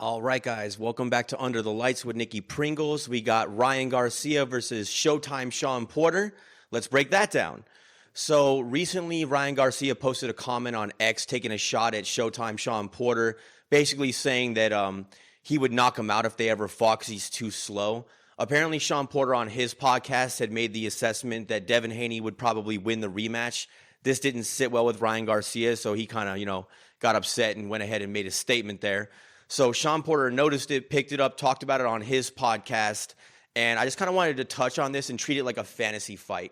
All right, guys, welcome back to Under the Lights with Nicky Pringles. We got Ryan Garcia versus Showtime Shawn Porter. Let's break that down. So recently, Ryan Garcia posted a comment on X taking a shot at Showtime Shawn Porter, basically saying that he would knock him out if they ever fought because he's too slow. Apparently, Shawn Porter on his podcast had made the assessment that Devin Haney would probably win the rematch. This didn't sit well with Ryan Garcia, so he kind of, got upset and went ahead and made a statement there. So Shawn Porter noticed it, picked it up, talked about it on his podcast, and I just kind of wanted to touch on this and treat it like a fantasy fight.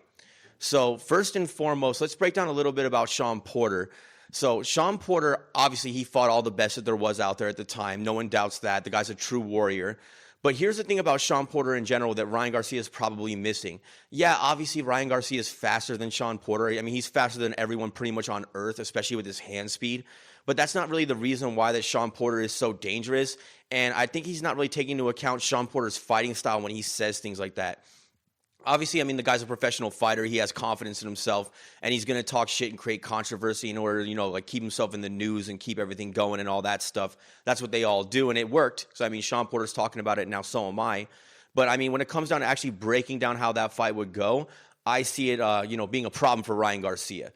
So first and foremost, let's break down a little bit about Shawn Porter. So Shawn Porter, obviously he fought all the best that there was out there at the time. No one doubts that. The guy's a true warrior. But here's the thing about Shawn Porter in general that Ryan Garcia is probably missing. Yeah, obviously Ryan Garcia is faster than Shawn Porter. I mean, he's faster than everyone pretty much on earth, especially with his hand speed. But that's not really the reason why that Shawn Porter is so dangerous. And I think he's not really taking into account Shawn Porter's fighting style when he says things like that. Obviously, I mean, the guy's a professional fighter. He has confidence in himself, and he's going to talk shit and create controversy in order to, keep himself in the news and keep everything going and all that stuff. That's what they all do, and it worked. So, I mean, Shawn Porter's talking about it now, so am I. But, I mean, when it comes down to actually breaking down how that fight would go, I see it, being a problem for Ryan Garcia.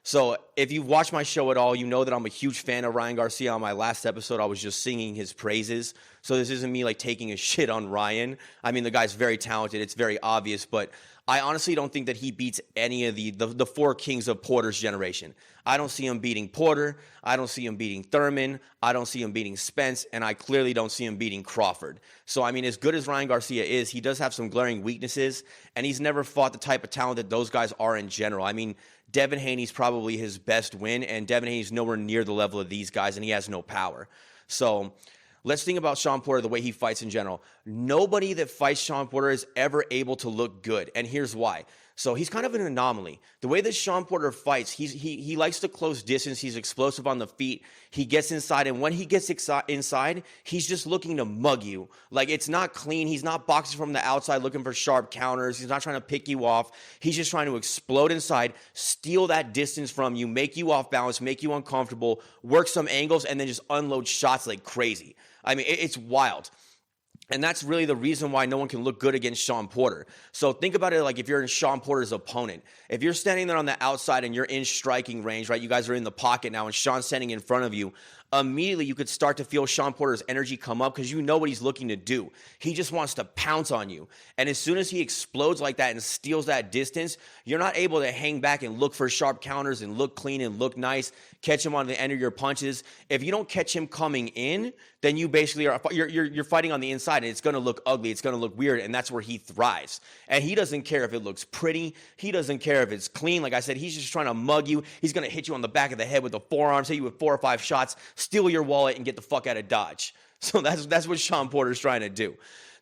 So if you've watched my show at all, you know that I'm a huge fan of Ryan Garcia. On my last episode, I was just singing his praises. So this isn't me taking a shit on Ryan. I mean, the guy's very talented. It's very obvious, but I honestly don't think that he beats any of the four kings of Porter's generation. I don't see him beating Porter. I don't see him beating Thurman. I don't see him beating Spence, and I clearly don't see him beating Crawford. So, I mean, as good as Ryan Garcia is, he does have some glaring weaknesses, and he's never fought the type of talent that those guys are in general. I mean, Devin Haney's probably his best win, and Devin Haney's nowhere near the level of these guys, and he has no power. So let's think about Shawn Porter, the way he fights in general. Nobody that fights Shawn Porter is ever able to look good, and here's why. So he's kind of an anomaly. The way that Shawn Porter fights, he likes to close distance. He's explosive on the feet. He gets inside, and when he gets inside, he's just looking to mug you. It's not clean. He's not boxing from the outside looking for sharp counters. He's not trying to pick you off. He's just trying to explode inside, steal that distance from you, make you off balance, make you uncomfortable, work some angles, and then just unload shots like crazy. I mean, it's wild. And that's really the reason why no one can look good against Shawn Porter. So think about it like if you're in Shawn Porter's opponent. If you're standing there on the outside and you're in striking range, right? You guys are in the pocket now and Shawn's standing in front of you. Immediately you could start to feel Shawn Porter's energy come up because you know what he's looking to do. He just wants to pounce on you. And as soon as he explodes like that and steals that distance, you're not able to hang back and look for sharp counters and look clean and look nice, catch him on the end of your punches. If you don't catch him coming in, then you basically you're fighting on the inside, and it's going to look ugly. It's going to look weird, and that's where he thrives. And he doesn't care if it looks pretty. He doesn't care if it's clean. Like I said, he's just trying to mug you. He's going to hit you on the back of the head with the forearms, hit you with 4 or 5 shots, steal your wallet, and get the fuck out of Dodge. So that's what Shawn Porter's trying to do.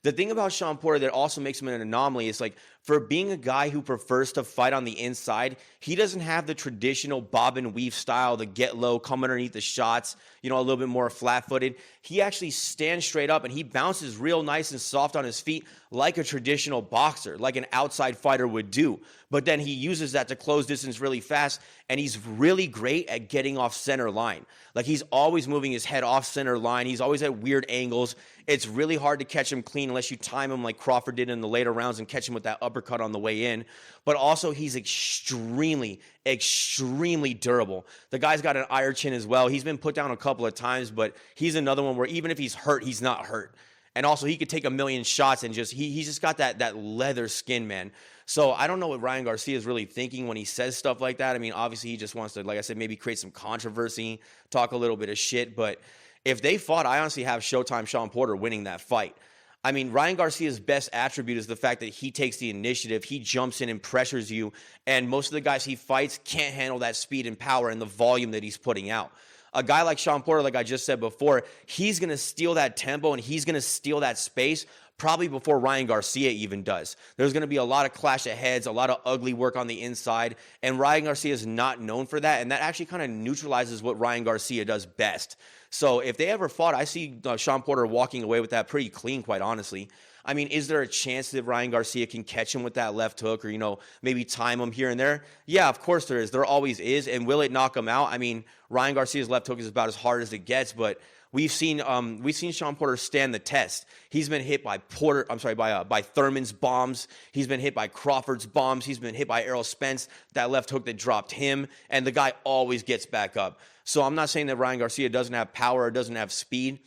The thing about Shawn Porter that also makes him an anomaly is for being a guy who prefers to fight on the inside, he doesn't have the traditional bob and weave style, the get low, come underneath the shots, a little bit more flat-footed. He actually stands straight up and he bounces real nice and soft on his feet like a traditional boxer, like an outside fighter would do. But then he uses that to close distance really fast, and he's really great at getting off center line. He's always moving his head off center line. He's always at weird angles. It's really hard to catch him clean unless you time him like Crawford did in the later rounds and catch him with that uppercut on the way in. But also he's extremely, extremely durable. The guy's got an iron chin as well. He's been put down a couple of times, but he's another one where even if he's hurt, he's not hurt. And also he could take a million shots and he's just got that leather skin, man. So I don't know what Ryan Garcia is really thinking when he says stuff like that. I mean, obviously he just wants to, like I said, maybe create some controversy, talk a little bit of shit. But if they fought, I honestly have Showtime Shawn Porter winning that fight. I mean, Ryan Garcia's best attribute is the fact that he takes the initiative, he jumps in and pressures you, and most of the guys he fights can't handle that speed and power and the volume that he's putting out. A guy like Shawn Porter, like I just said before, he's going to steal that tempo and he's going to steal that space probably before Ryan Garcia even does. There's going to be a lot of clash of heads, a lot of ugly work on the inside, and Ryan Garcia is not known for that, and that actually kind of neutralizes what Ryan Garcia does best. So if they ever fought, I see Shawn Porter walking away with that pretty clean, quite honestly. I mean, is there a chance that Ryan Garcia can catch him with that left hook or, maybe time him here and there? Yeah, of course there is. There always is. And will it knock him out? I mean, Ryan Garcia's left hook is about as hard as it gets, but we've seen Shawn Porter stand the test. He's been hit by by Thurman's bombs. He's been hit by Crawford's bombs. He's been hit by Errol Spence, that left hook that dropped him, and the guy always gets back up. So I'm not saying that Ryan Garcia doesn't have power or doesn't have speed.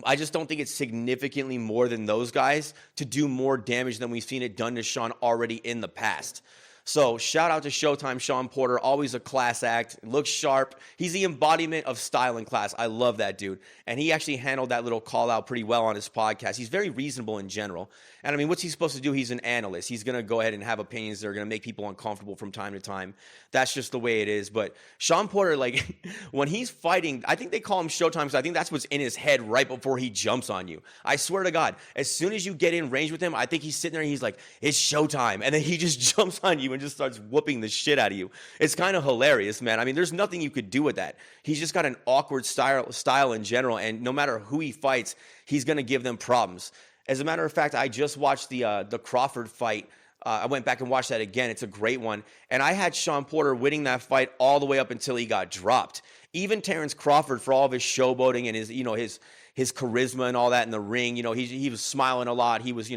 I just don't think it's significantly more than those guys to do more damage than we've seen it done to Shawn already in the past. So shout out to Showtime Shawn Porter, always a class act, looks sharp. He's the embodiment of style and class. I love that dude. And he actually handled that little call out pretty well on his podcast. He's very reasonable in general. And I mean, what's he supposed to do? He's an analyst. He's going to go ahead and have opinions that are going to make people uncomfortable from time to time. That's just the way it is. But Shawn Porter, like when he's fighting, I think they call him Showtime because I think that's what's in his head right before he jumps on you. I swear to God, as soon as you get in range with him, I think he's sitting there and he's like, it's showtime. And then he just jumps on you and just starts whooping the shit out of you. It's kind of hilarious, man. I mean, there's nothing you could do with that. He's just got an awkward style in general, and no matter who he fights, he's going to give them problems. As a matter of fact, I just watched the Crawford fight. I went back and watched that again. It's a great one. And I had Shawn Porter winning that fight all the way up until he got dropped. Even Terrence Crawford, for all of his showboating and his charisma and all that in the ring, he was smiling a lot. He was,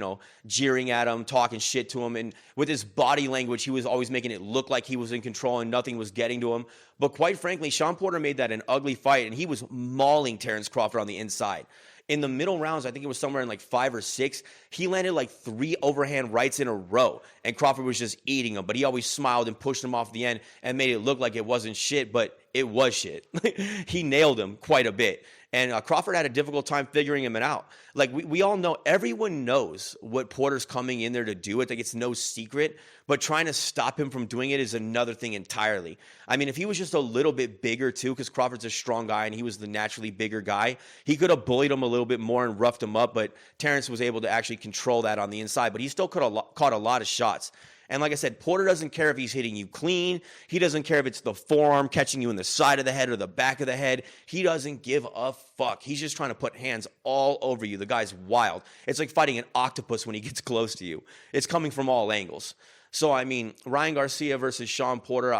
jeering at him, talking shit to him. And with his body language, he was always making it look like he was in control and nothing was getting to him. But quite frankly, Shawn Porter made that an ugly fight, and he was mauling Terrence Crawford on the inside. In the middle rounds, I think it was somewhere in like 5 or 6, he landed like 3 overhand rights in a row, and Crawford was just eating him. But he always smiled and pushed him off the end and made it look like it wasn't shit, but it was shit. He nailed him quite a bit. And Crawford had a difficult time figuring him out. Like, we all know, everyone knows what Porter's coming in there to do. It's like it's no secret. But trying to stop him from doing it is another thing entirely. I mean, if he was just a little bit bigger, too, because Crawford's a strong guy and he was the naturally bigger guy, he could have bullied him a little bit more and roughed him up. But Terrence was able to actually control that on the inside. But he still caught a lot of shots. And like I said, Porter doesn't care if he's hitting you clean. He doesn't care if it's the forearm catching you in the side of the head or the back of the head. He doesn't give a fuck. He's just trying to put hands all over you. The guy's wild. It's like fighting an octopus when he gets close to you. It's coming from all angles. So, I mean, Ryan Garcia versus Shawn Porter,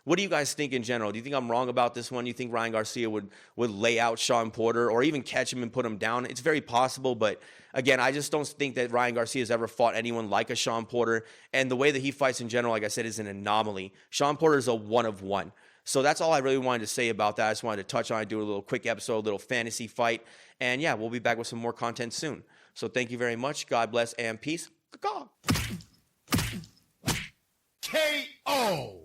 what do you guys think in general? Do you think I'm wrong about this one? Do you think Ryan Garcia would lay out Shawn Porter or even catch him and put him down? It's very possible, but again, I just don't think that Ryan Garcia has ever fought anyone like a Shawn Porter, and the way that he fights in general, like I said, is an anomaly. Shawn Porter is a one of one. So that's all I really wanted to say about that. I just wanted to touch on it, do a little quick episode, a little fantasy fight, and yeah, we'll be back with some more content soon. So thank you very much. God bless and peace. Caw-caw. KO.